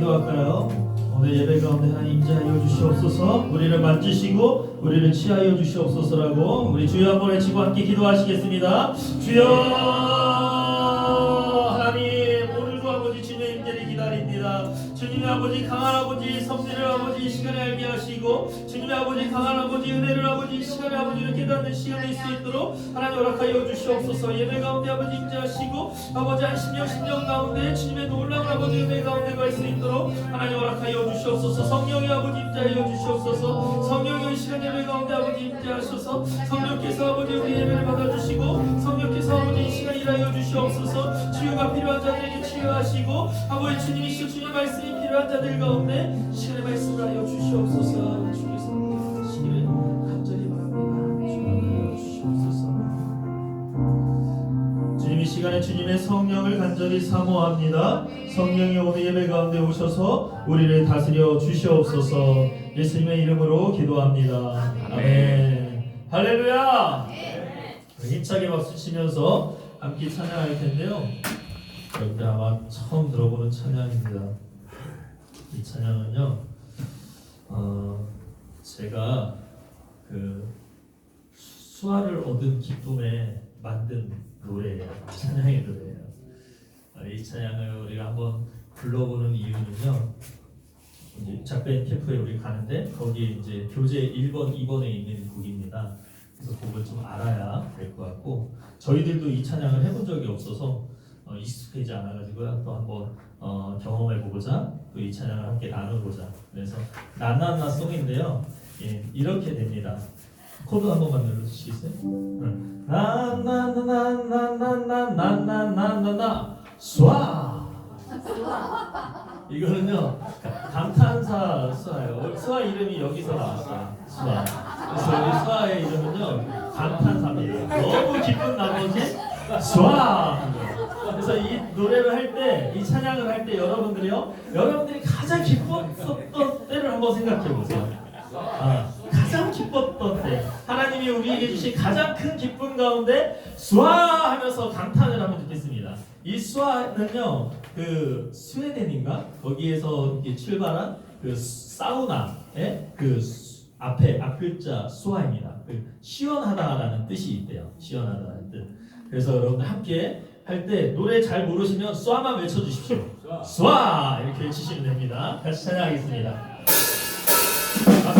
기도할까요? 오늘 예배 가운데 하나님 임재하여 주시옵소서. 우리를 만지시고 우리를 치하여 주시옵소서라고 우리 주여 한번 외치고 함께 기도하시겠습니다. 주여 하나님, 오늘도 아버지 주님의 임재를 기다립니다. 주님의 아버지 강한 아버지 성례를 아버지 시간에 알게 하시고 주님의 아버지 강한 아버지 은혜를 아버지 시간에 아버지를 깨닫는 시간이 있을 수 있도록 하나님 허락하여 주시옵소서. 예배 가운데 아버지 임재하시고 아버지 한 10년 가운데 주님의 놀라운 아버지 은혜 가운데 갈 수 있도록 하나님 허락하여 주시옵소서. 성령의 아버지 임재하여 주시옵소서. 성령의 시간 예배 가운데 아버지 임재하셔서 성령께서 아버지 우리 예배를 받아주시고 성령께서 아버지 이 시간 일하여 주시옵소서. 치유가 필요한 자들에게 치유하시고 아버지 주님이시여 주님 말씀이 필요한 자들 가운데 시간의 말씀을 하여 주시옵소서. 주께서 시기를 간절히 바랍니다. 주님하여 주시옵소서. 주님 이 시간에 주님의 성령을 간절히 사모합니다. 성령이 오늘 예배 가운데 오셔서 우리를 다스려 주시옵소서. 예수님의 이름으로 기도합니다. 아멘. 할렐루야. 힘차게 박수 치면서 함께 찬양할 텐데요. 여러분들 아마 처음 들어보는 찬양입니다. 이 찬양은요, 제가 그 수아를 얻은 기쁨에 만든 노래예요. 찬양의 노래예요. 이 찬양을 우리가 한번 불러보는 이유는요, 이제 작별 캠프에 우리 가는데 거기에 이제 교재 1번, 2번에 있는 곡입니다. 그래서 곡을 좀 알아야 될 것 같고, 저희들도 이 찬양을 해본 적이 없어서 익숙하지 않아가지고요. 또 한번 경험해보고자 또 이 찬양을 함께 나누고자. 그래서 나나나 송인데요. 예, 이렇게 됩니다. 코드 한 번만 눌러주시겠어요? 나나나나나나나나나나나 수아. 이거는요 감탄사 수아예요. 수아 이름이 여기서 나왔어요. 수아. 그래서 우리 수아의 이름은요 감탄사입니다. 너무 기쁜 나머지 수아. 그래서 이 노래를 할 때, 이 찬양을 할 때 여러분들이요, 여러분들이 가장 기뻤던 때를 한번 생각해 보세요. 가장 기뻤던 때, 하나님이 우리에게 주신 가장 큰 기쁨 가운데 수아 하면서 감탄을 하면 좋겠습니다. 이 수아는요, 그 스웨덴인가 거기에서 이렇게 출발한 그 사우나의 그 앞에 앞글자 수아입니다. 그 시원하다라는 뜻이 있대요. 시원하다는 뜻. 그래서 여러분들 함께 할 때 노래 잘 모르시면 쏴만 외쳐주십시오. 쏴 이렇게 외치시면 됩니다. 같이 찬양하겠습니다. 박수.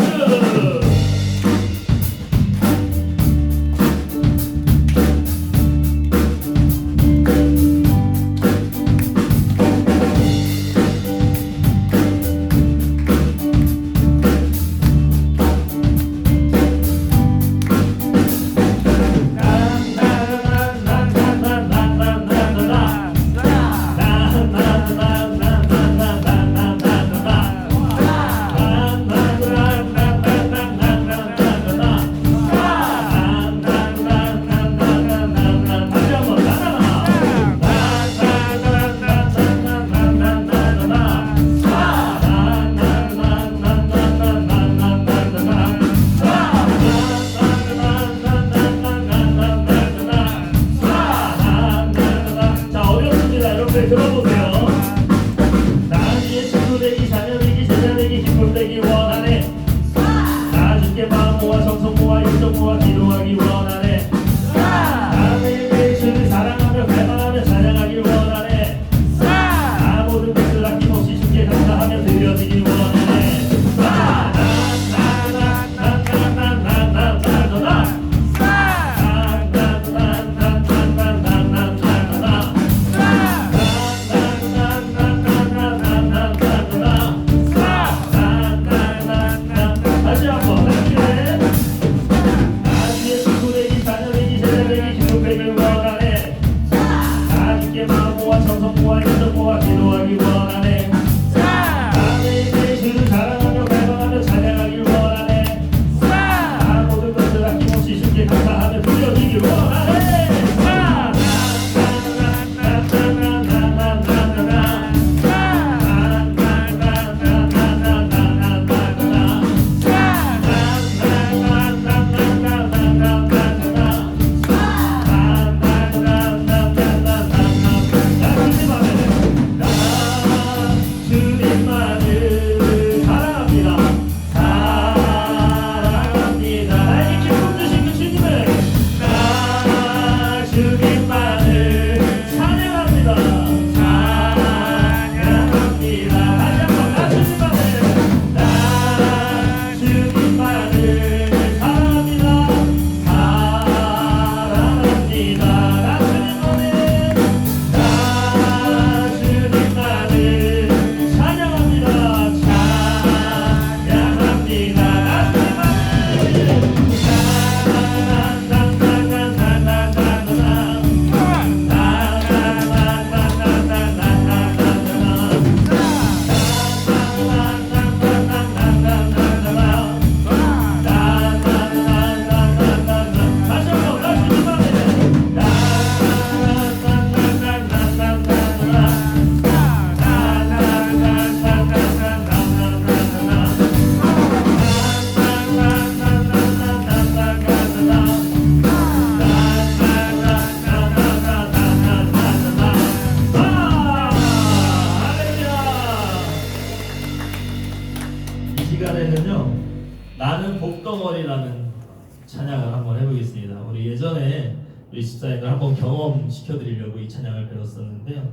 해보겠습니다. 우리 예전에 우리 집사님을 한번 경험시켜드리려고 이 찬양을 배웠었는데요.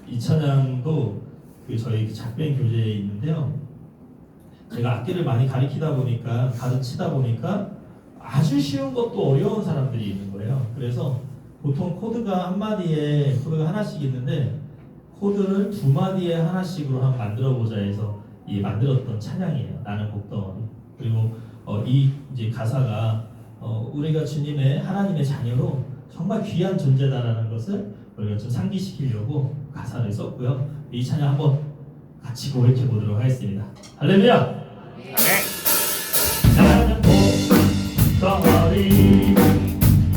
이 찬양도 저희 작별 교재에 있는데요. 제가 악기를 많이 가르치다 보니까 아주 쉬운 것도 어려운 사람들이 있는 거예요. 그래서 보통 코드가 한 마디에 코드가 하나씩 있는데 코드를 두 마디에 하나씩으로 한번 만들어 보자 해서 만들었던 찬양이에요. 나는 곡덩어리. 그리고 이 이제 가사가 우리가 주님의 하나님의 자녀로 정말 귀한 존재다라는 것을 우리가 좀 상기시키려고 가사를 썼고요. 이 찬양 한번 같이 고백해 보도록 하겠습니다. 할렐루야. 나는 곡덩어리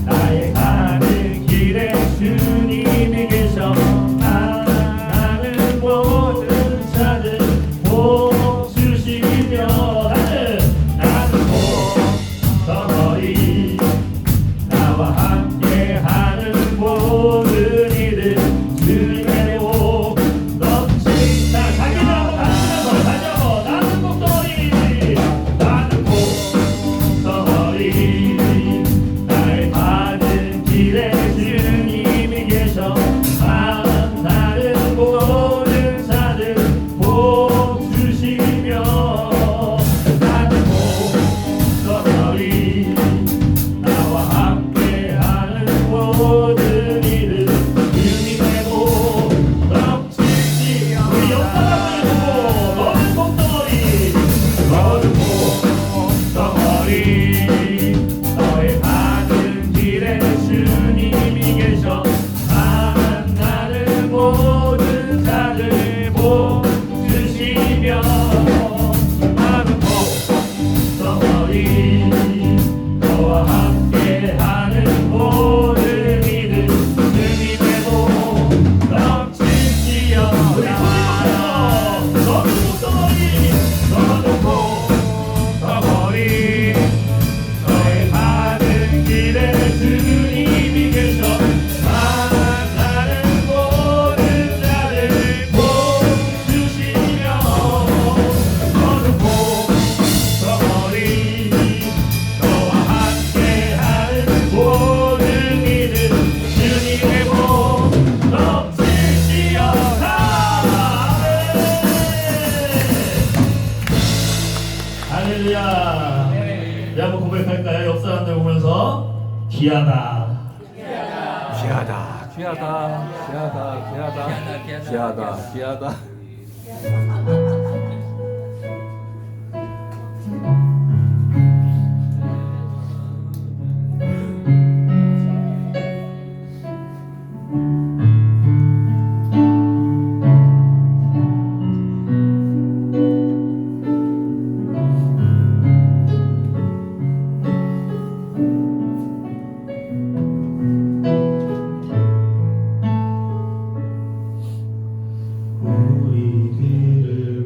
나의 가는 길에 주님이 계셔 나는 모든 자들 복 주시며 나는 곡덩어리 나와 함께하는 모든 이들 주님의 복 넘치다 자기를 한번 다시 한번 나는 곡덩어리 나의 가는 길에 주님이 계셔 나는 모든 자들 복 주시며 나는 곡덩어리 나와 함께하는 모든 이들 주님의 복 넘치시며 우리 옆사람을 보고 너는 곡덩어리 너는 곡덩어리 너의 가는 길에 주님이 계셔 나는 모든 자들 복 주시며 나는 곡덩어리 너와 함께하는 모든 이들 주님의 복 넘치시며 우리 소리만서 너는 곡덩어리 너는 곡덩어리 너의 가는 길에 주님이 계셔 나는 모든 자들 복 주시며 너는 곡덩어리 너와 함께하는 모든 이들 주님의 복 넘치시어 할렐루야. 네, 한번 고백할까요? 옆 사람들 보면서 귀하다. 귀하다, 귀하다, 귀하다, 귀하다, 귀하다, 귀하다. 우리 길을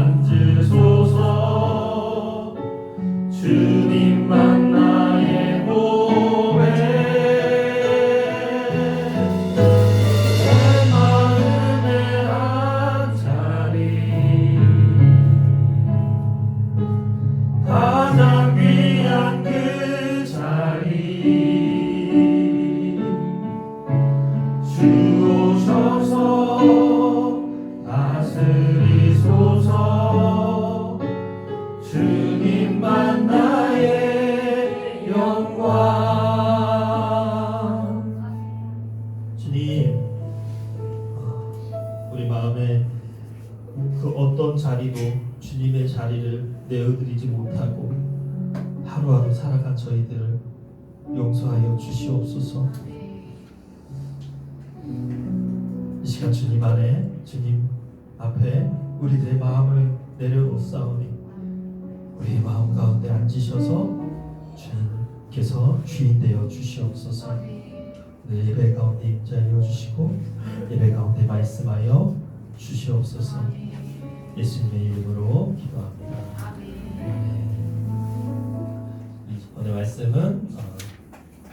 앉으소서. 주님만 나의 몸에 내 마음의 한 자리 가장 귀한 그 자리 주 오셔서 다스리소서. 주님만 나의 영광. 주님, 우리 마음에 그 어떤 자리도 주님의 자리를 내어드리지 못하고 하루하루 살아간 저희들을 용서하여 주시옵소서. 이 시간 주님 안에, 주님 앞에 우리들의 마음을 내려놓사오니 우리의 마음 가운데 앉으셔서 주님께서 주인 되어 주시옵소서. 오늘 예배 가운데 임자여 주시고 예배 가운데 말씀하여 주시옵소서. 예수님의 이름으로 기도합니다. 오늘 말씀은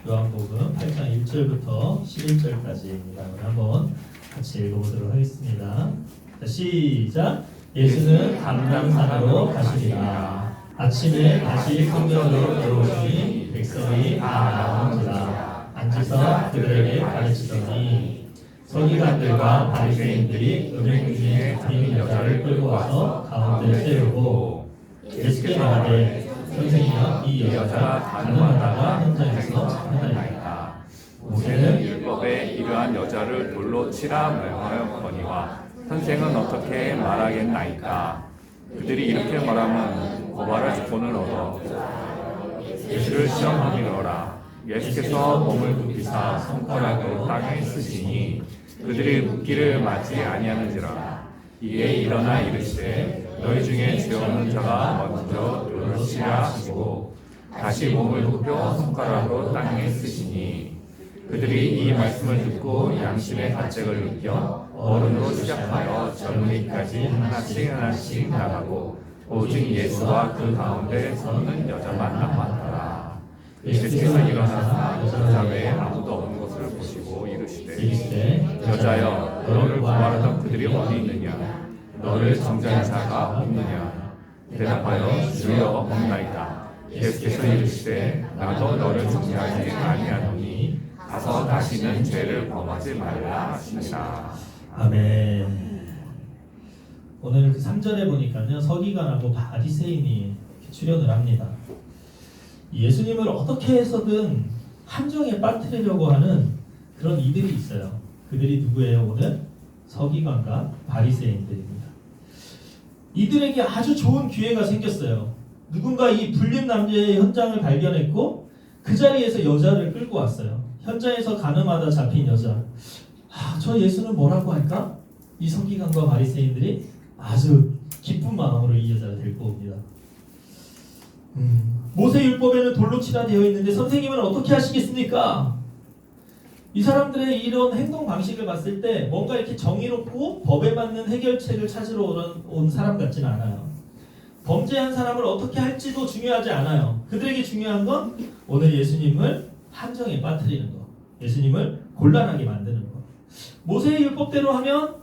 요한복음 8장 1절부터 11절까지입니다. 오늘 한번 같이 읽어보도록 하겠습니다. 자, 시작. 예수는 감람산으로 가시니라. 아침에 다시 성전으로 들어오시니 백성이 다 나온지라. 앉으서 그들에게 가르치더니 서기관들과 바리새인들이 은행 중에 빈 여자를 끌고 와서 가운데 세우고 예수께 말하되 선생이여 이 여자가 가늠하다가 현장에서 잡혀나이다. 모세는 율법에 이러한 여자를 돌로 치라 명하였거니와 선생은 어떻게 말하겠나이까. 그들이 이렇게 말하면 고발할 조건을 얻어 예수를 시험하기로라. 예수께서 몸을 굽히사 손가락을 땅에 쓰시니 그들이 묻기를 맞지 아니하는지라. 이에 일어나 이르시되 너희 중에 죄 없는 자가 먼저 돌을 치라 하시고 다시 몸을 굽혀 손가락으로 땅에 쓰시니 그들이 이 말씀을 듣고 양심의 가책을 느껴 어른으로 시작하여 젊은이까지 하나씩 나가고 오직 예수와 그 가운데 서는 여자만 남았더라. 예수께서 일어나사 여자 외에 아무도 없는 것을 보시고 이르시되 여자여 너를 고발하던 그들이 어디 있느냐. 너를 정죄한 자가 없느냐. 대답하여 주여 없나이다. 예수께서 이르시되 나도 너를 정죄하지 아니하노니 가서 다시는 죄를 범하지 말라 하시니라. 아멘. 오늘 그 3절에 보니까요, 서기관하고 바리새인이 출연을 합니다. 예수님을 어떻게 해서든 함정에 빠뜨리려고 하는 그런 이들이 있어요. 그들이 누구예요? 오늘 서기관과 바리새인들입니다. 이들에게 아주 좋은 기회가 생겼어요. 누군가 이 불륜 남자의 현장을 발견했고 그 자리에서 여자를 끌고 왔어요. 현장에서 가늠하다 잡힌 여자. 저 예수는 뭐라고 할까? 이 서기관과 바리새인들이 아주 기쁜 마음으로 이 여자를 데리고 옵니다. 모세율법에는 돌로 치라 되어 있는데 선생님은 어떻게 하시겠습니까? 이 사람들의 이런 행동 방식을 봤을 때 뭔가 이렇게 정의롭고 법에 맞는 해결책을 찾으러 온 사람 같지는 않아요. 범죄한 사람을 어떻게 할지도 중요하지 않아요. 그들에게 중요한 건 오늘 예수님을 함정에 빠뜨리는 거, 예수님을 곤란하게 만드는 거. 모세의 율법대로 하면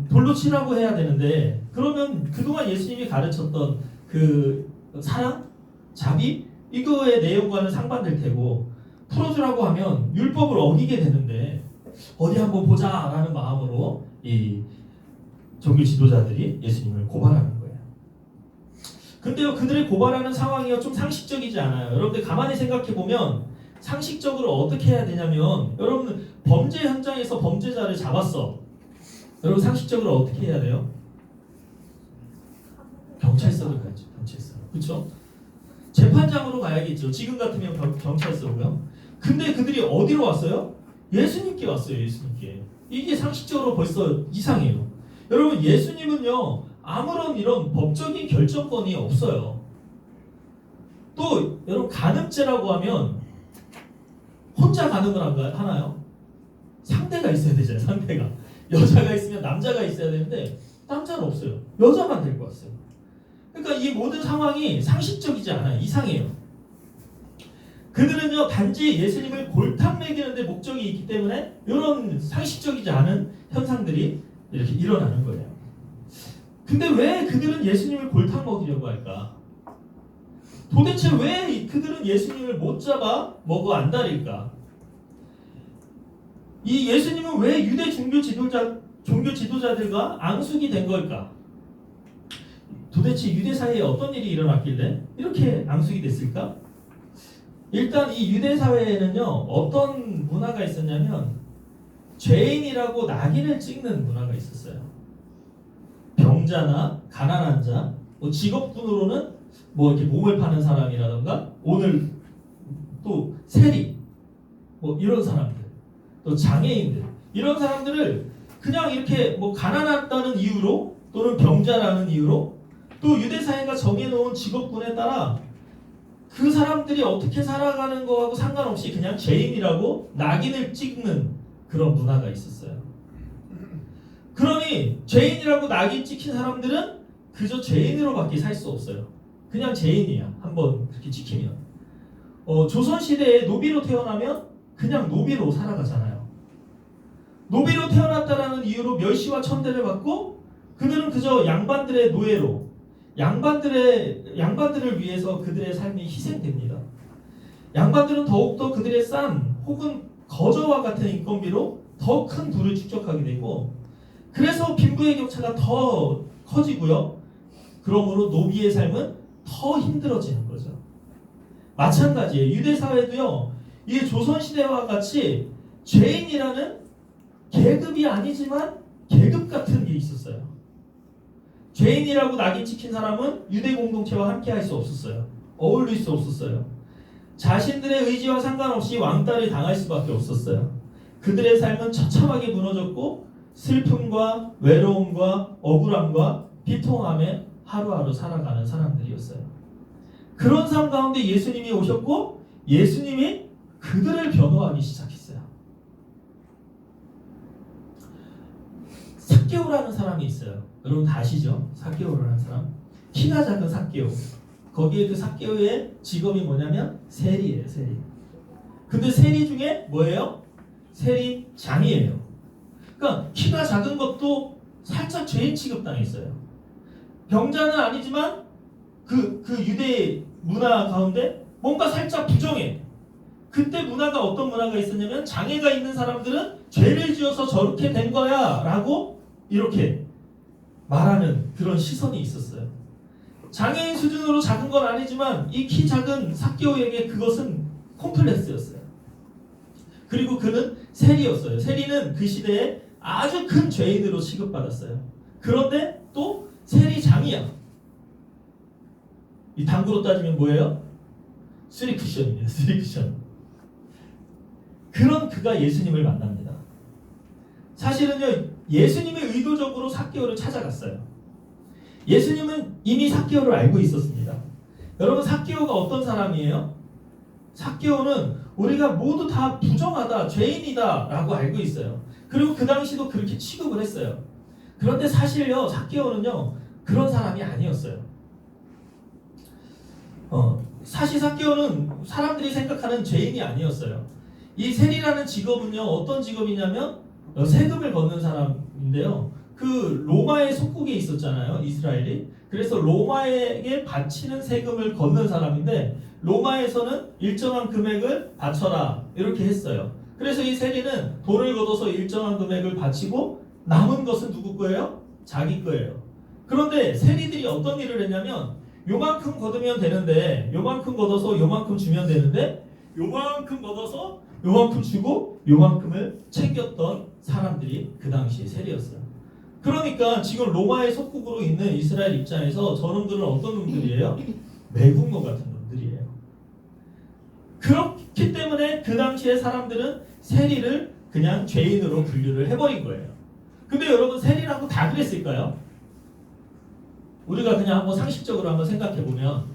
돌로 치라고 해야 되는데, 그러면 그동안 예수님이 가르쳤던 그 사랑, 자비, 이거의 내용과는 상반될 테고, 풀어주라고 하면 율법을 어기게 되는데 어디 한번 보자라는 마음으로 이 종교 지도자들이 예수님을 고발하는 거예요. 근데요, 그들의 고발하는 상황이요 좀 상식적이지 않아요. 여러분들 가만히 생각해 보면 상식적으로 어떻게 해야 되냐면, 여러분 범죄 현장에서 범죄자를 잡았어. 여러분 상식적으로 어떻게 해야 돼요? 경찰서로 가야죠. 경찰서. 그렇죠? 재판장으로 가야겠죠. 지금 같으면 경찰서고요. 근데 그들이 어디로 왔어요? 예수님께 왔어요. 예수님께. 이게 상식적으로 벌써 이상해요. 여러분 예수님은요 아무런 이런 법적인 결정권이 없어요. 또 여러분 간음죄라고 하면 혼자 간음을 하나요? 상대가 있어야 되잖아요. 상대가. 여자가 있으면 남자가 있어야 되는데 남자는 없어요. 여자만 데리고 왔어요. 그러니까 이 모든 상황이 상식적이지 않아요. 이상해요. 그들은요 단지 예수님을 골탕 먹이는 데 목적이 있기 때문에 이런 상식적이지 않은 현상들이 이렇게 일어나는 거예요. 근데 왜 그들은 예수님을 골탕 먹이려고 할까? 도대체 왜 그들은 예수님을 못 잡아 먹어 안달일까? 이 예수님은 왜 유대 종교 지도자들과 앙숙이 된 걸까? 도대체 유대 사회에 어떤 일이 일어났길래 이렇게 앙숙이 됐을까? 일단 이 유대 사회에는요 어떤 문화가 있었냐면 죄인이라고 낙인을 찍는 문화가 있었어요. 병자나 가난한 자, 뭐 직업군으로는 뭐 이렇게 몸을 파는 사람이라던가 오늘 또 세리, 뭐 이런 사람들, 또 장애인들 이런 사람들을 그냥 이렇게 뭐 가난하다는 이유로 또는 병자라는 이유로 또 유대 사회가 정해놓은 직업군에 따라 그 사람들이 어떻게 살아가는 거하고 상관없이 그냥 죄인이라고 낙인을 찍는 그런 문화가 있었어요. 그러니 죄인이라고 낙인 찍힌 사람들은 그저 죄인으로밖에 살 수 없어요. 그냥 죄인이야. 한번 그렇게 찍히면. 조선시대에 노비로 태어나면 그냥 노비로 살아가잖아요. 노비로 태어났다라는 이유로 멸시와 천대를 받고 그들은 그저 양반들의 노예로 양반들을 위해서 그들의 삶이 희생됩니다. 양반들은 더욱더 그들의 싼 혹은 거저와 같은 인건비로 더 큰 부를 축적하게 되고 그래서 빈부의 격차가 더 커지고요. 그러므로 노비의 삶은 더 힘들어지는 거죠. 마찬가지예요. 유대 사회도요. 이 조선시대와 같이 죄인이라는 계급이 아니지만 계급 같은 게 있었어요. 죄인이라고 낙인 찍힌 사람은 유대 공동체와 함께 할 수 없었어요. 어울릴 수 없었어요. 자신들의 의지와 상관없이 왕따를 당할 수밖에 없었어요. 그들의 삶은 처참하게 무너졌고 슬픔과 외로움과 억울함과 비통함에 하루하루 살아가는 사람들이었어요. 그런 삶 가운데 예수님이 오셨고 예수님이 그들을 변호하기 시작했어요. 삭개오라는 사람이 있어요. 여러분 다 아시죠? 삭개오라는 사람. 키가 작은 삭개오. 거기에 그 삭개오의 직업이 뭐냐면 세리예요. 세리. 근데 세리 중에 뭐예요? 세리장이에요. 그러니까 키가 작은 것도 살짝 죄인 취급당했어요. 병자는 아니지만 그 유대 문화 가운데 뭔가 살짝 부정해. 그때 문화가 어떤 문화가 있었냐면 장애가 있는 사람들은 죄를 지어서 저렇게 된 거야 라고 이렇게 말하는 그런 시선이 있었어요. 장애인 수준으로 작은 건 아니지만 이 키 작은 삭개오에게 그것은 콤플렉스였어요. 그리고 그는 세리였어요. 세리는 그 시대에 아주 큰 죄인으로 취급받았어요. 그런데 또 세리장이야. 이 당구로 따지면 뭐예요? 쓰리쿠션이에요. 쓰리쿠션. 그런 그가 예수님을 만납니다. 사실은요, 예수님이 의도적으로 삭개오를 찾아갔어요. 예수님은 이미 삭개오를 알고 있었습니다. 여러분, 삭개오가 어떤 사람이에요? 삭개오는 우리가 모두 다 부정하다, 죄인이다 라고 알고 있어요. 그리고 그 당시도 그렇게 취급을 했어요. 그런데 사실요, 삭개오는요, 그런 사람이 아니었어요. 사실 삭개오는 사람들이 생각하는 죄인이 아니었어요. 이 세리라는 직업은요, 어떤 직업이냐면 세금을 걷는 사람인데요. 그 로마의 속국에 있었잖아요, 이스라엘이. 그래서 로마에게 바치는 세금을 걷는 사람인데 로마에서는 일정한 금액을 바쳐라 이렇게 했어요. 그래서 이 세리는 돈을 걷어서 일정한 금액을 바치고 남은 것은 누구 거예요? 자기 거예요. 그런데 세리들이 어떤 일을 했냐면 요만큼 걷으면 되는데 요만큼 걷어서 요만큼 주면 되는데 요만큼 걷어서 요만큼 주고 요만큼을 챙겼던 사람들이 그 당시에 세리였어요. 그러니까 지금 로마의 속국으로 있는 이스라엘 입장에서 저놈들은 어떤 놈들이에요? 매국노 같은 놈들이에요. 그렇기 때문에 그 당시에 사람들은 세리를 그냥 죄인으로 분류를 해버린 거예요. 근데 여러분, 세리라고 다 그랬을까요? 우리가 그냥 한번 상식적으로 한번 생각해보면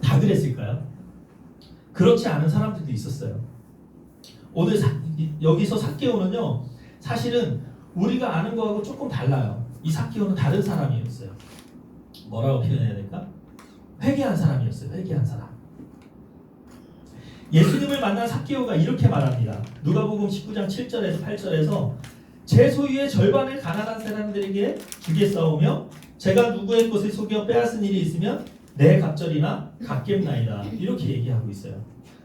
다 그랬을까요? 그렇지 않은 사람들도 있었어요. 오늘 여기서 삭개오는요, 사실은 우리가 아는 거하고 조금 달라요. 이 삭개오는 다른 사람이었어요. 뭐라고 표현해야 될까? 회개한 사람이었어요. 회개한 사람. 예수님을 만난 삭개오가 이렇게 말합니다. 누가복음 19장 7절에서 8절에서 제 소유의 절반을 가난한 사람들에게 주겠사오며 제가 누구의 것을 속여 빼앗은 일이 있으면 내 갑절이나 갚겠나이다. 이렇게 얘기하고 있어요.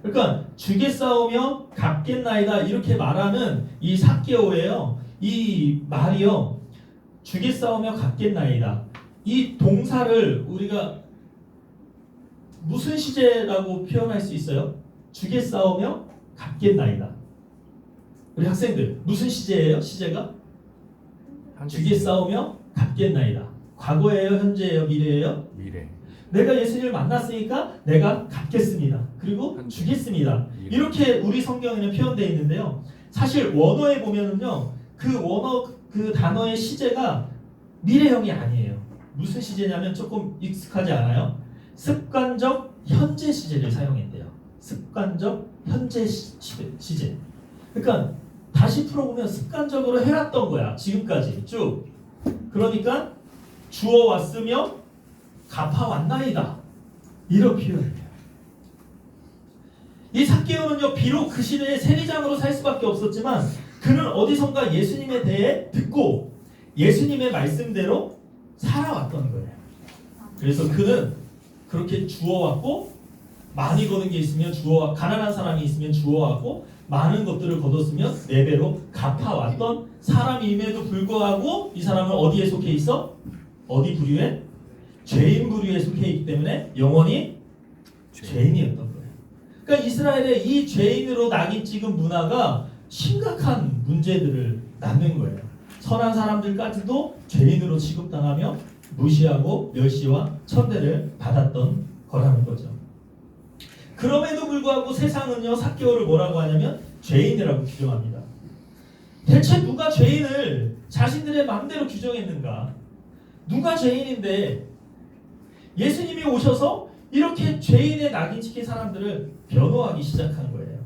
그러니까 주겠사오며 갚겠나이다 이렇게 말하는 이 삭개오예요. 이 말이요. 주겠사오며 갚겠나이다. 이 동사를 우리가 무슨 시제라고 표현할 수 있어요? 주겠사오며 갚겠나이다. 우리 학생들 무슨 시제예요? 시제가? 주겠사오며 갚겠나이다. 과거예요? 현재예요? 미래예요? 미래. 내가 예수님을 만났으니까 내가 갚겠습니다. 그리고 주겠습니다. 이렇게 우리 성경에는 표현되어 있는데요. 사실 원어에 보면은요. 그 단어의 시제가 미래형이 아니에요. 무슨 시제냐면 조금 익숙하지 않아요? 습관적 현재 시제를 사용했대요. 습관적 현재 시제. 그러니까 다시 풀어보면 습관적으로 해왔던 거야. 지금까지 쭉. 그러니까 주어왔으며 갚아왔나이다. 이렇게 표현해요. 이 삭개오는요. 비록 그 시대에 세리장으로 살 수밖에 없었지만 그는 어디선가 예수님에 대해 듣고 예수님의 말씀대로 살아왔던 거예요. 그래서 그는 그렇게 주워왔고 많이 거는 게 있으면 가난한 사람이 있으면 주워왔고 많은 것들을 거뒀으면 4배로 갚아왔던 사람임에도 불구하고 이 사람은 어디에 속해 있어? 어디 부류에? 죄인 부류에 속해 있기 때문에 영원히 죄인이었던 거예요. 그러니까 이스라엘의 이 죄인으로 낙인 찍은 문화가 심각한 문제들을 낳는 거예요. 선한 사람들까지도 죄인으로 취급당하며 무시하고 멸시와 천대를 받았던 거라는 거죠. 그럼에도 불구하고 세상은요 삭개오를 뭐라고 하냐면 죄인이라고 규정합니다. 대체 누가 죄인을 자신들의 마음대로 규정했는가? 누가 죄인인데 예수님이 오셔서 이렇게 죄인의 낙인 찍힌 사람들을 변호하기 시작한 거예요.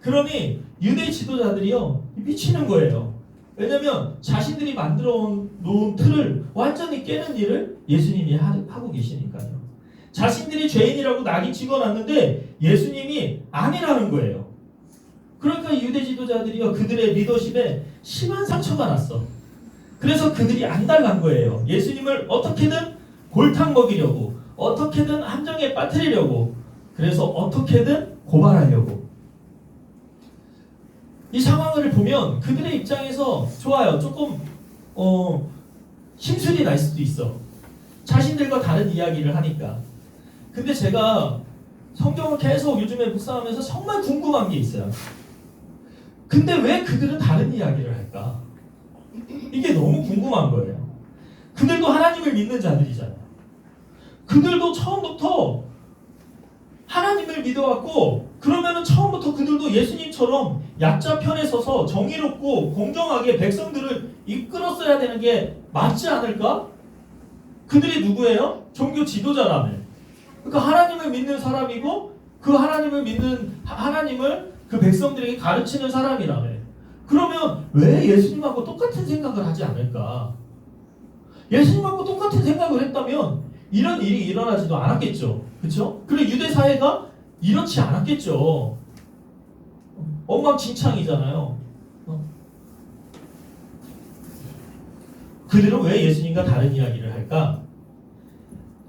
그러니 유대 지도자들이요 미치는 거예요. 왜냐하면 자신들이 만들어 놓은 틀을 완전히 깨는 일을 예수님이 하고 계시니까요. 자신들이 죄인이라고 낙인 찍어놨는데 예수님이 아니라는 거예요. 그러니까 유대 지도자들이요 그들의 리더십에 심한 상처가 났어. 그래서 그들이 안달난 거예요. 예수님을 어떻게든 골탕 먹이려고, 어떻게든 함정에 빠뜨리려고, 그래서 어떻게든 고발하려고. 이 상황을 보면 그들의 입장에서 좋아요. 조금 심술이 날 수도 있어. 자신들과 다른 이야기를 하니까. 근데 제가 성경을 계속 요즘에 묵상하면서 정말 궁금한 게 있어요. 근데 왜 그들은 다른 이야기를 할까? 이게 너무 궁금한 거예요. 그들도 하나님을 믿는 자들이잖아요. 그들도 처음부터 하나님을 믿어왔고 그러면은 처음부터 그들도 예수님처럼 약자 편에 서서 정의롭고 공정하게 백성들을 이끌었어야 되는 게 맞지 않을까? 그들이 누구예요? 종교 지도자라며. 그러니까 하나님을 믿는 사람이고 그 하나님을 믿는 하나님을 그 백성들에게 가르치는 사람이라며. 그러면 왜 예수님하고 똑같은 생각을 하지 않을까? 예수님하고 똑같은 생각을 했다면 이런 일이 일어나지도 않았겠죠. 그렇죠? 그리고 유대 사회가 이렇지 않았겠죠. 엉망진창이잖아요. 그들은 왜 예수님과 다른 이야기를 할까?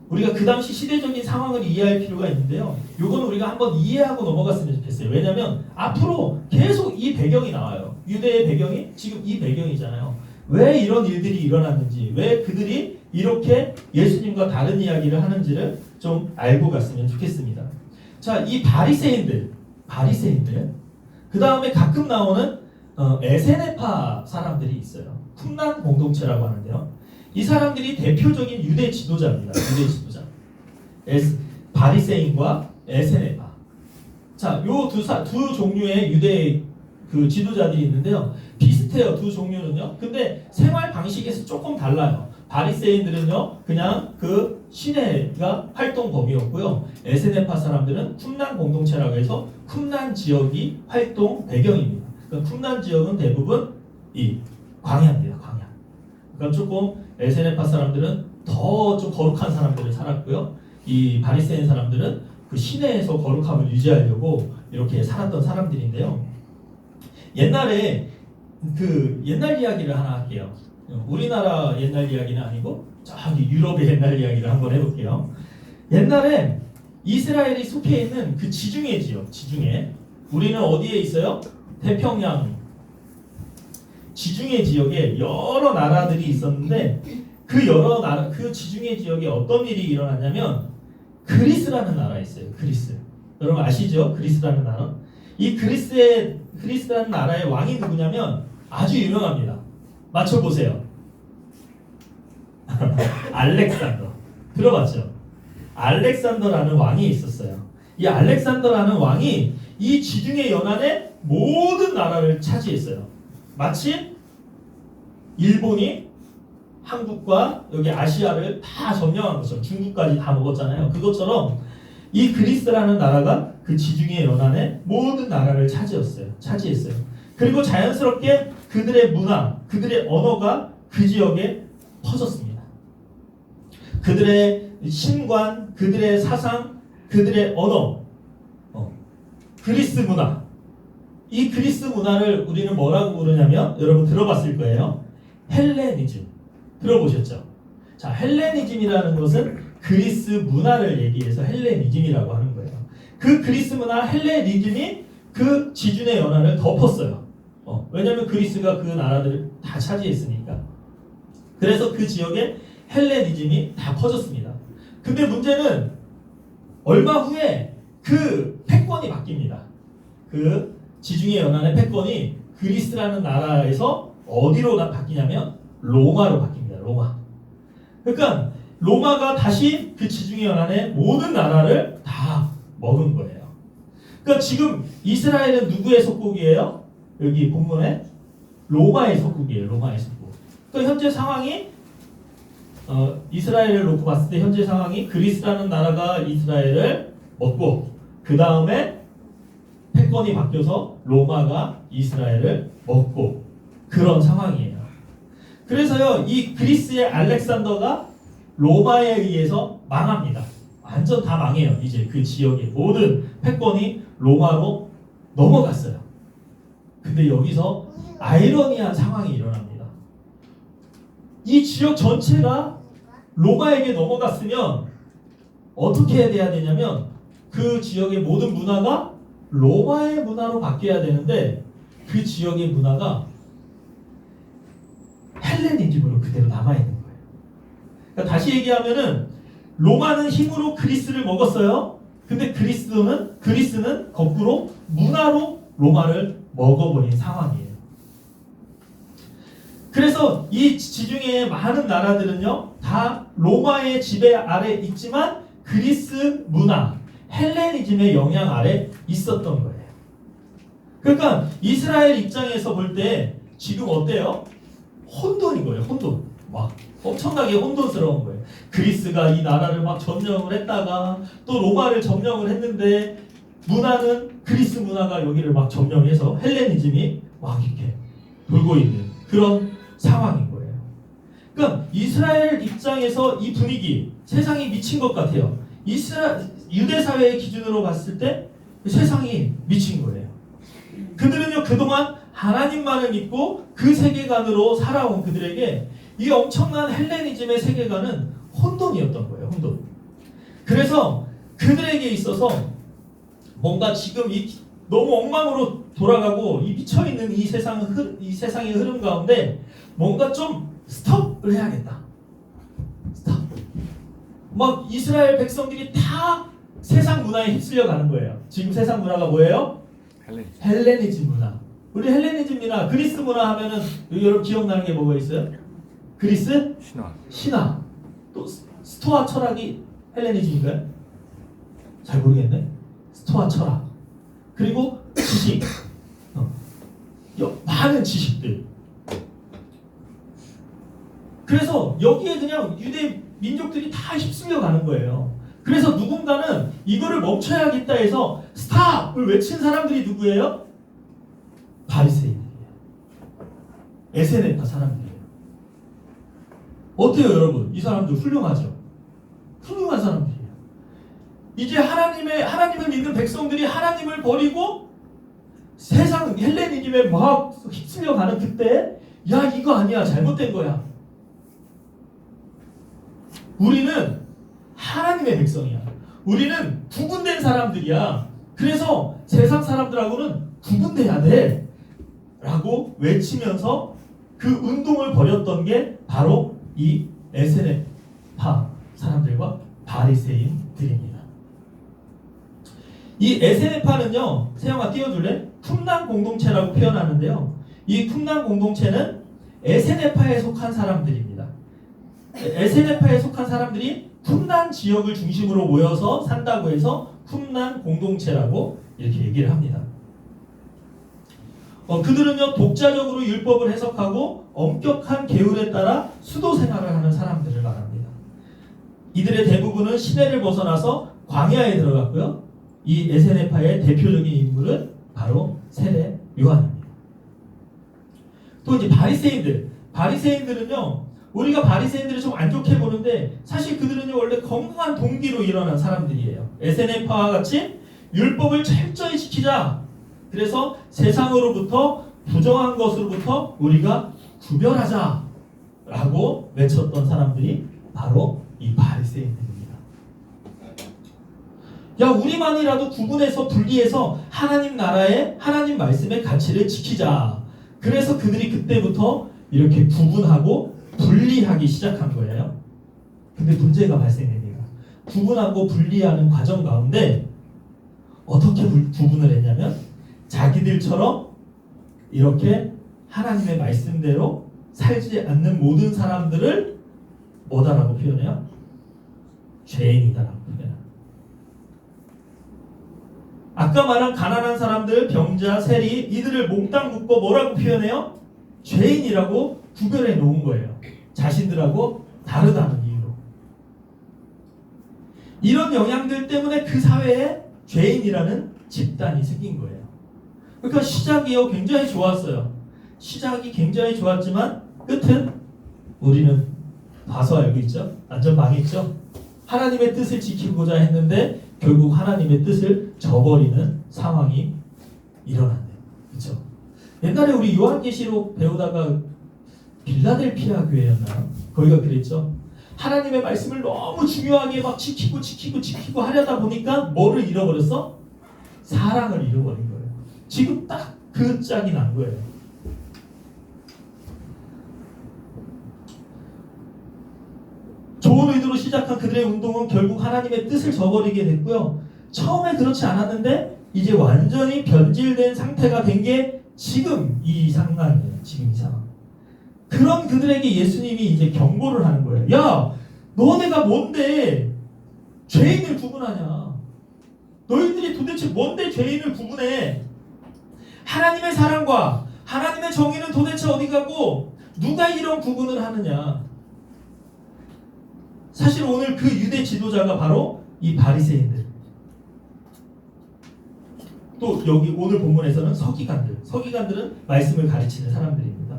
우리가 그 당시 시대적인 상황을 이해할 필요가 있는데요. 요거는 우리가 한번 이해하고 넘어갔으면 좋겠어요. 왜냐하면 앞으로 계속 이 배경이 나와요. 유대의 배경이 지금 이 배경이잖아요. 왜 이런 일들이 일어났는지, 왜 그들이 이렇게 예수님과 다른 이야기를 하는지를 좀 알고 갔으면 좋겠습니다. 자, 이 바리새인들, 그 다음에 가끔 나오는 에세네파 사람들이 있어요. 쿰란 공동체라고 하는데요. 이 사람들이 대표적인 유대 지도자입니다. 유대 지도자. 바리새인과 에세네파. 자, 요 두 종류의 유대 그 지도자들이 있는데요. 비슷해요. 두 종류는요. 근데 생활 방식에서 조금 달라요. 바리새인들은요. 그냥 그 시내가 활동 범위였고요. 에세네파 사람들은 쿰란 공동체라고 해서 쿰란 지역이 활동 배경입니다. 그러니까 쿰란 지역은 대부분 이 광야입니다. 광야. 그러니까 조금 에세네파 사람들은 더 좀 거룩한 사람들을 살았고요. 이 바리새인 사람들은 그 시내에서 거룩함을 유지하려고 이렇게 살았던 사람들인데요. 옛날에 그 옛날 이야기를 하나 할게요. 우리나라 옛날 이야기는 아니고 저기 유럽의 옛날 이야기를 한번 해볼게요. 옛날에 이스라엘이 속해 있는 그 지중해 지역, 지중해. 우리는 어디에 있어요? 태평양 지중해 지역에 여러 나라들이 있었는데 그 여러 나라, 그 지중해 지역에 어떤 일이 일어났냐면 그리스라는 나라가 있어요. 그리스. 여러분 아시죠? 그리스라는 나라. 이 그리스라는 나라의 왕이 누구냐면 아주 유명합니다. 맞춰보세요. 알렉산더. 들어봤죠? 알렉산더라는 왕이 있었어요. 이 알렉산더라는 왕이 이 지중해 연안의 모든 나라를 차지했어요. 마치 일본이 한국과 여기 아시아를 다 점령한 것처럼 중국까지 다 먹었잖아요. 그것처럼 이 그리스라는 나라가 그 지중해 연안의 모든 나라를 차지했어요. 그리고 자연스럽게 그들의 문화, 그들의 언어가 그 지역에 퍼졌습니다. 그들의 신관, 그들의 사상, 그들의 언어, 그리스 문화. 이 그리스 문화를 우리는 뭐라고 부르냐면 여러분 들어봤을 거예요. 헬레니즘. 들어보셨죠? 자, 헬레니즘이라는 것은 그리스 문화를 얘기해서 헬레니즘이라고 하는 거예요. 그 그리스 문화 헬레니즘이 그 지중해 연안을 덮었어요. 왜냐하면 그리스가 그 나라들을 다 차지했으니까. 그래서 그 지역에 헬레니즘이 다 퍼졌습니다. 근데 문제는 얼마 후에 그 패권이 바뀝니다. 그 지중해 연안의 패권이 그리스라는 나라에서 어디로 바뀌냐면 로마로 바뀝니다. 로마. 그러니까 로마가 다시 그 지중해 연안의 모든 나라를 다 먹은 거예요. 그러니까 지금 이스라엘은 누구의 속국이에요? 여기 본문에 로마의 속국이에요. 로마의 속국. 그러니까 현재 상황이 이스라엘을 놓고 봤을 때 현재 상황이 그리스라는 나라가 이스라엘을 먹고 그 다음에 패권이 바뀌어서 로마가 이스라엘을 먹고 그런 상황이에요. 그래서요 이 그리스의 알렉산더가 로마에 의해서 망합니다. 완전 다 망해요. 이제 그 지역의 모든 패권이 로마로 넘어갔어요. 근데 여기서 아이러니한 상황이 일어납니다. 이 지역 전체가 로마에게 넘어갔으면 어떻게 돼야 되냐면 그 지역의 모든 문화가 로마의 문화로 바뀌어야 되는데 그 지역의 문화가 헬레니즘으로 그대로 남아있는 거예요. 그러니까 다시 얘기하면은 로마는 힘으로 그리스를 먹었어요. 근데 그리스는 거꾸로 문화로 로마를 먹어버린 상황이에요. 그래서 이 지중해의 많은 나라들은요 다 로마의 지배 아래 있지만 그리스 문화, 헬레니즘의 영향 아래 있었던 거예요. 그러니까 이스라엘 입장에서 볼 때 지금 어때요? 혼돈인 거예요. 혼돈. 막 엄청나게 혼돈스러운 거예요. 그리스가 이 나라를 막 점령을 했다가 또 로마를 점령을 했는데 문화는 그리스 문화가 여기를 막 점령해서 헬레니즘이 막 이렇게 돌고 있는 그런 상황인 거예요. 그러니까 이스라엘 입장에서 이 분위기 세상이 미친 것 같아요. 유대 사회의 기준으로 봤을 때 세상이 미친 거예요. 그들은요 그동안 하나님만을 믿고 그 세계관으로 살아온 그들에게 이 엄청난 헬레니즘의 세계관은 혼돈이었던 거예요. 혼돈. 그래서 그들에게 있어서 뭔가 지금 너무 엉망으로 돌아가고 이 미쳐있는 이 세상의 흐름 가운데 뭔가 좀 스톱을 해야겠다. 스톱. 막 이스라엘 백성들이 다 세상 문화에 휩쓸려 가는 거예요. 지금 세상 문화가 뭐예요? 헬레니즘 문화. 우리 헬레니즘 문화, 그리스 문화 하면은 여러분 기억나는 게 뭐가 있어요? 그리스? 신화. 또 스토아 철학이 헬레니즘인가요? 잘 모르겠네. 스토아 철학. 그리고 지식. 많은 지식들. 그래서 여기에 그냥 유대 민족들이 다 휩쓸려 가는 거예요. 그래서 누군가는 이거를 멈춰야겠다 해서 스탑을 외친 사람들이 누구예요? 바리새인들이에요. 에세네파 사람들이에요. 어때요, 여러분? 이 사람들 훌륭하죠? 훌륭한 사람들이에요. 이제 하나님을 믿는 백성들이 하나님을 버리고 세상 헬레니즘에 막 휩쓸려가는 그때, 야, 이거 아니야, 잘못된 거야. 우리는 하나님의 백성이야. 우리는 구분된 사람들이야. 그래서 세상 사람들하고는 구분돼야 돼 라고 외치면서 그 운동을 벌였던 게 바로 이 에세네파 사람들과 바리새인들입니다. 이 에세네파는요, 세영아 띄워줄래? 쿰난 공동체라고 표현하는데요, 이 쿰난 공동체는 에세네파에 속한 사람들입니다. 에세네파에 속한 사람들이 쿰난 지역을 중심으로 모여서 산다고 해서 쿰난 공동체라고 이렇게 얘기를 합니다. 그들은요, 독자적으로 율법을 해석하고 엄격한 계율에 따라 수도 생활을 하는 사람들을 말합니다. 이들의 대부분은 시내를 벗어나서 광야에 들어갔고요. 이 에세네파의 대표적인 인물은 바로 세례 요한입니다. 또 이제 바리새인들은요, 우리가 바리새인들을 좀 안 좋게 보는데 사실 그들은요, 원래 건강한 동기로 일어난 사람들이에요. 에세네파와 같이 율법을 철저히 지키자. 그래서 세상으로부터 부정한 것으로부터 우리가 구별하자 라고 외쳤던 사람들이 바로 이 바리새인들입니다. 야, 우리만이라도 구분해서 분리해서 하나님 나라의 하나님 말씀의 가치를 지키자. 그래서 그들이 그때부터 이렇게 구분하고 분리하기 시작한 거예요. 근데 문제가 발생됩니다. 구분하고 분리하는 과정 가운데 어떻게 구분을 했냐면, 자기들처럼 이렇게 하나님의 말씀대로 살지 않는 모든 사람들을 뭐다라고 표현해요? 죄인이다라고 표현해요. 아까 말한 가난한 사람들, 병자, 세리, 이들을 몽땅 묶어 뭐라고 표현해요? 죄인이라고 구별해 놓은 거예요. 자신들하고 다르다는 이유로. 이런 영향들 때문에 그 사회에 죄인이라는 집단이 생긴 거예요. 그러니까 시작이요, 굉장히 좋았어요. 시작이 굉장히 좋았지만 끝은 우리는 봐서 알고 있죠. 완전 망했죠. 하나님의 뜻을 지키고자 했는데 결국 하나님의 뜻을 저버리는 상황이 일어났네요. 그렇죠? 옛날에 우리 요한계시록 배우다가 빌라델피아 교회였나요? 거기가 그랬죠. 하나님의 말씀을 너무 중요하게 막 지키고 하려다 보니까 뭐를 잃어버렸어? 사랑을 잃어버린 거예요. 지금 딱 그 짝이 난 거예요. 좋은 의도로 시작한 그들의 운동은 결국 하나님의 뜻을 저버리게 됐고요. 처음에 그렇지 않았는데 이제 완전히 변질된 상태가 된 게 지금 이 상황이에요. 지금 이 상황. 그런 그들에게 예수님이 이제 경고를 하는 거예요. 야, 너네가 뭔데 죄인을 구분하냐? 너희들이 도대체 뭔데 죄인을 구분해? 하나님의 사랑과 하나님의 정의는 도대체 어디 가고 누가 이런 구분을 하느냐? 사실 오늘 그 유대 지도자가 바로 이 바리새인들. 또 여기 오늘 본문에서는 서기관들은 말씀을 가르치는 사람들입니다.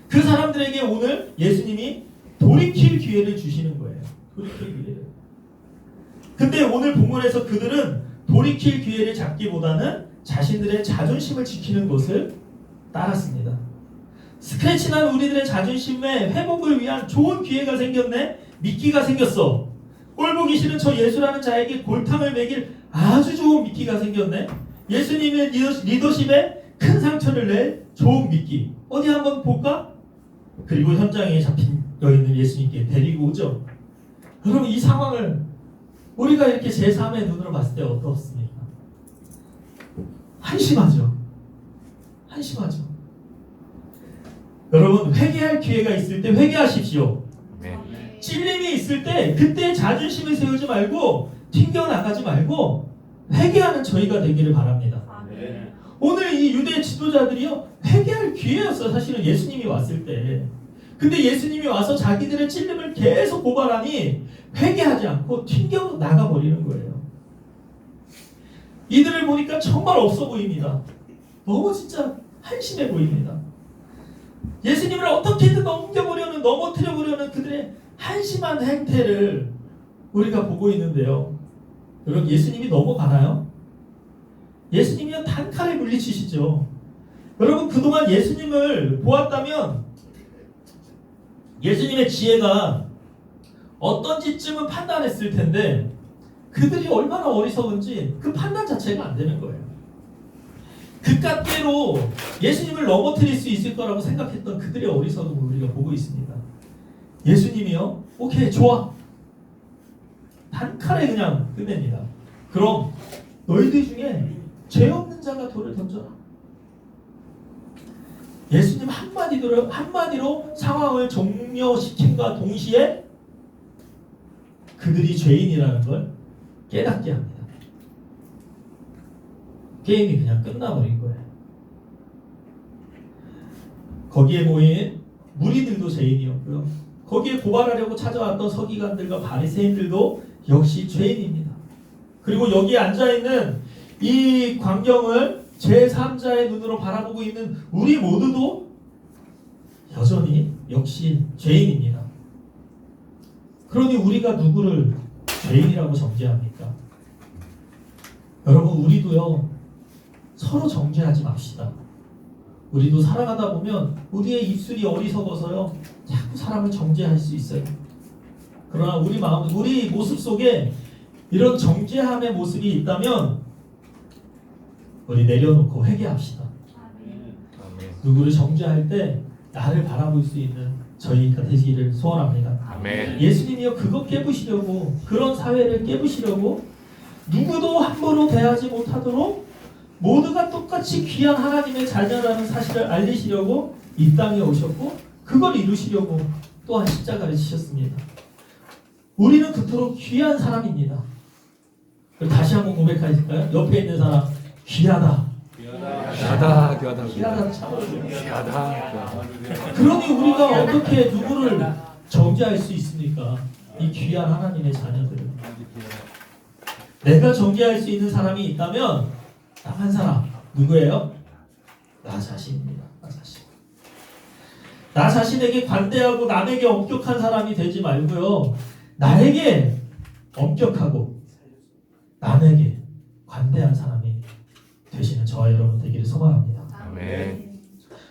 그 사람들에게 오늘 예수님이 돌이킬 기회를 주시는 거예요. 돌이킬 기회를. 근데 오늘 본문에서 그들은 돌이킬 기회를 잡기보다는 자신들의 자존심을 지키는 것을 따랐습니다. 스크래치난 우리들의 자존심의 회복을 위한 좋은 기회가 생겼네. 미끼가 생겼어. 꼴 보기 싫은 저 예수라는 자에게 골탕을 먹일 아주 좋은 미끼가 생겼네. 예수님의 리더십에 큰 상처를 낼 좋은 미끼. 어디 한번 볼까? 그리고 현장에 잡힌 여인을 예수님께 데리고 오죠. 여러분, 이 상황을 우리가 이렇게 제3의 눈으로 봤을 때 어떻습니까? 한심하죠. 여러분, 회개할 기회가 있을 때 회개하십시오. 네. 찔림이 있을 때 그때 자존심을 세우지 말고 튕겨나가지 말고 회개하는 저희가 되기를 바랍니다. 네. 오늘 이 유대 지도자들이요, 회개할 기회였어요. 사실은 예수님이 왔을 때. 근데 예수님이 와서 자기들의 찔림을 계속 고발하니 회개하지 않고 튕겨나가 버리는 거예요. 이들을 보니까 정말 없어 보입니다. 너무 진짜 한심해 보입니다. 예수님을 어떻게든 넘어뜨려보려는 그들의 한심한 행태를 우리가 보고 있는데요. 여러분, 예수님이 넘어가나요? 예수님이요, 단칼에 물리치시죠. 여러분, 그동안 예수님을 보았다면 예수님의 지혜가 어떤지쯤은 판단했을 텐데 그들이 얼마나 어리석은지 그 판단 자체가 안 되는 거예요. 그깟대로 예수님을 넘어뜨릴 수 있을 거라고 생각했던 그들의 어리석음을 우리가 보고 있습니다. 예수님이요, 오케이, 좋아, 단칼에 그냥 끝냅니다. 그럼 너희들 중에 죄 없는 자가 돌을 던져라. 예수님 한마디로 상황을 종료시킴과 동시에 그들이 죄인이라는 걸 깨닫게 합니다. 게임이 그냥 끝나버린 거예요. 거기에 모인 무리들도 죄인이었고요. 거기에 고발하려고 찾아왔던 서기관들과 바리새인들도 역시 죄인입니다. 그리고 여기에 앉아있는 이 광경을 제3자의 눈으로 바라보고 있는 우리 모두도 여전히 역시 죄인입니다. 그러니 우리가 누구를 죄인이라고 정죄합니까? 여러분, 우리도요, 서로 정죄하지 맙시다. 우리도 살아가다 보면 우리의 입술이 어리석어서요, 자꾸 사람을 정죄할 수 있어요. 그러나 우리 마음, 우리 모습 속에 이런 정죄함의 모습이 있다면 우리 내려놓고 회개합시다. 누구를 정죄할 때 나를 바라볼 수 있는 저희가 되시기를 소원합니다. 아멘. 예수님이요, 그거 깨부시려고, 그런 사회를 깨부시려고 누구도 함부로 대하지 못하도록 모두가 똑같이 귀한 하나님의 자녀라는 사실을 알리시려고 이 땅에 오셨고, 그걸 이루시려고 또한 십자가를 지셨습니다. 우리는 그토록 귀한 사람입니다. 다시 한번 고백하실까요? 옆에 있는 사람, 귀하다. 귀하다. 귀하다 참. 귀하다. 그러니 우리가 어떻게 누구를 정죄할 수 있습니까? 이 귀한 하나님의 자녀들을. 내가 정죄할 수 있는 사람이 있다면 딱 한 사람, 누구예요? 나 자신입니다. 나 자신. 나 자신에게 관대하고 남에게 엄격한 사람이 되지 말고요, 나에게 엄격하고 남에게 관대한 사람이 되시는 저와 여러분 되기를 소망합니다. 아멘.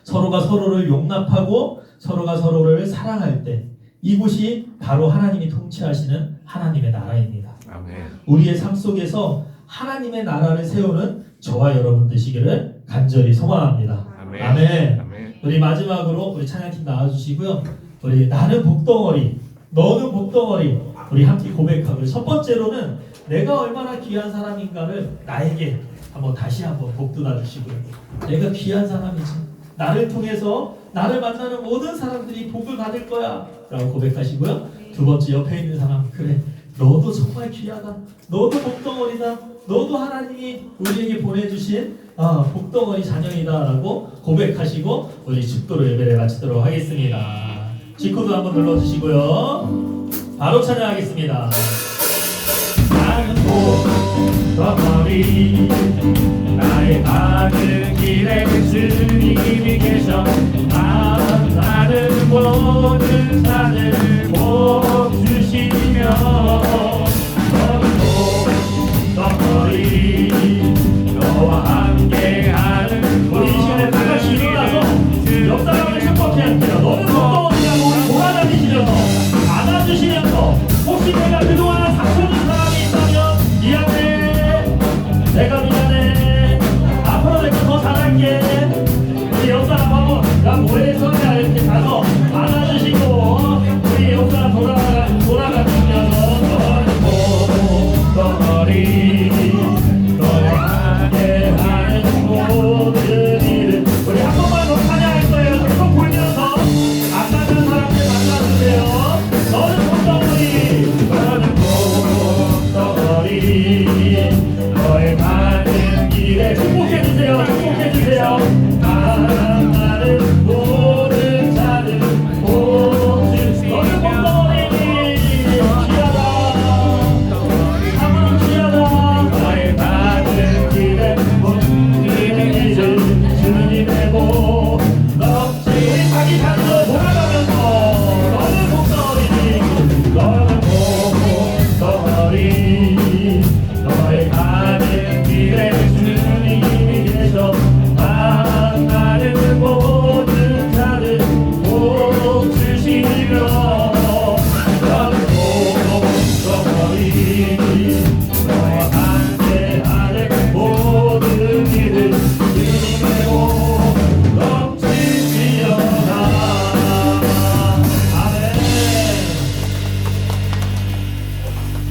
서로가 서로를 용납하고 서로가 서로를 사랑할 때 이곳이 바로 하나님이 통치하시는 하나님의 나라입니다. 아멘. 우리의 삶 속에서 하나님의 나라를 세우는 저와 여러분 되시기를 간절히 소망합니다. 아멘. 아멘. 아멘. 우리 마지막으로 우리 찬양팀 나와주시고요. 우리 나는 복덩어리, 너는 복덩어리, 우리 함께 고백하고요. 첫 번째로는 내가 얼마나 귀한 사람인가를 나에게 다시 한번 복돋아 주시고요. 내가 귀한 사람이지. 나를 통해서 나를 만나는 모든 사람들이 복을 받을 거야 라고 고백하시고요. 두 번째, 옆에 있는 사람, 그래, 너도 정말 귀하다. 너도 복덩어리다. 너도 하나님이 우리에게 보내주신 복덩어리 자녀이다 라고 고백하시고 우리 축도로 예배를 마치도록 하겠습니다. 직구도 한번 눌러주시고요. 바로 찬양하겠습니다. 나는 복덩어리, 나의 가는 길에 주님이 계셔. 나는 모든 산을 복 주시며, 너는 복덩어리, 너와 함께하는 우리 이 시간에 다 같이 일어나서 옆사람을 축복해할게요. 너는 복덩어리라고 우리 돌아다니시면서 안아주시면서, 혹시 내가 그동안 상처준 사람이 있다면 미안해, 내가 미안해, 앞으로 내가 더 잘할게. 우리 옆사람 한번 나 뭐해 소리야 이렇게 가서 안아주시고 우리 옆사람 돌아가시면서 너는 복덩어리, 너와 함께하는 모든 일을 우리 한 번만 더 찬양할 거예요. 계속 보면서 안 맞는 사람들 만나주세요. 너는 복덩어리, 너는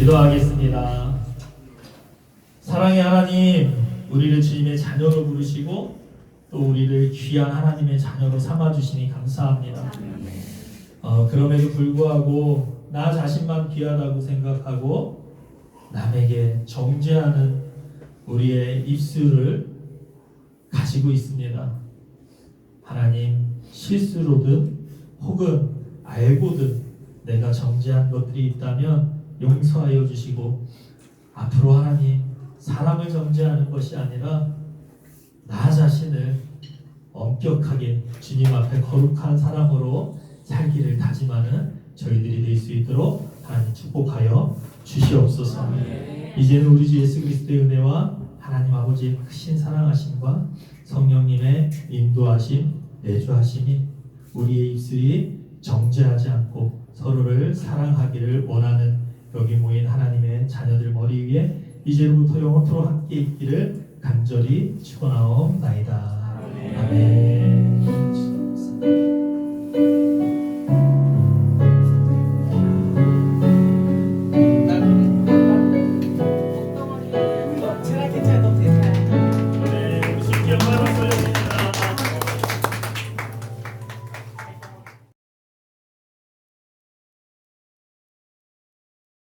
기도하겠습니다. 사랑의 하나님, 우리를 주님의 자녀로 부르시고 또 우리를 귀한 하나님의 자녀로 삼아주시니 감사합니다. 그럼에도 불구하고 나 자신만 귀하다고 생각하고 남에게 정죄하는 우리의 입술을 가지고 있습니다. 하나님, 실수로든 혹은 알고든 내가 정죄한 것들이 있다면 용서하여 주시고 앞으로 하나님, 사람을 정죄하는 것이 아니라 나 자신을 엄격하게 주님 앞에 거룩한 사람으로 살기를 다짐하는 저희들이 될 수 있도록 하나님 축복하여 주시옵소서. 이제는 우리 주 예수 그리스도의 은혜와 하나님 아버지의 크신 사랑하심과 성령님의 인도하심, 내주하심이 우리의 입술이 정죄하지 않고 서로를 사랑하기를 원하는 여기 모인 하나님의 자녀들 머리 위에 이제로부터 영원토록 함께 있기를 간절히 축원하옵나이다. 아멘.